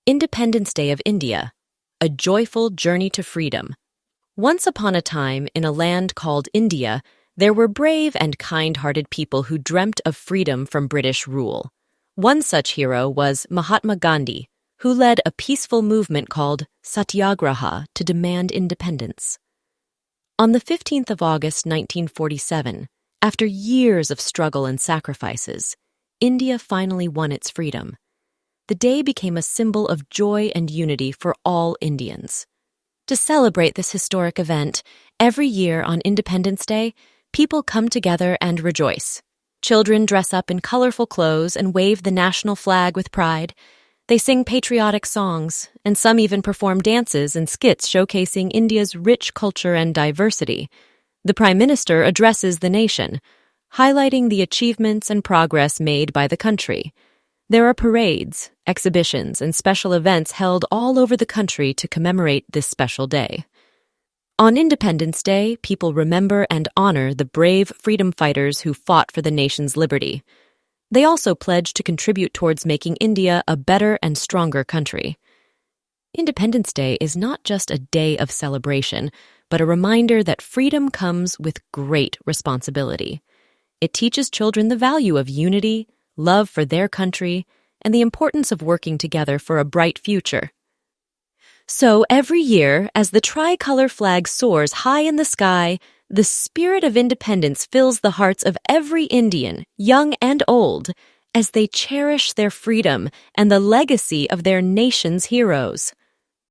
Independence Day of India, a joyful journey to freedom. Once upon a time, in a land called India, there were brave and kind-hearted people who dreamt of freedom from British rule. One such hero was Mahatma Gandhi, who led a peaceful movement called Satyagraha to demand independence. On the 15th of August 1947, after years of struggle and sacrifices, India finally won its freedom. The day became a symbol of joy and unity for all Indians. To celebrate this historic event, every year on Independence Day, people come together and rejoice. Children dress up in colorful clothes and wave the national flag with pride. They sing patriotic songs, and some even perform dances and skits showcasing India's rich culture and diversity. The Prime Minister addresses the nation, highlighting the achievements and progress made by the country. There are parades, exhibitions, and special events held all over the country to commemorate this special day. On Independence Day, people remember and honor the brave freedom fighters who fought for the nation's liberty. They also pledge to contribute towards making India a better and stronger country. Independence Day is not just a day of celebration, but a reminder that freedom comes with great responsibility. It teaches children the value of unity, love for their country, and the importance of working together for a bright future. So every year, as the tricolor flag soars high in the sky, the spirit of independence fills the hearts of every Indian, young and old, as they cherish their freedom and the legacy of their nation's heroes.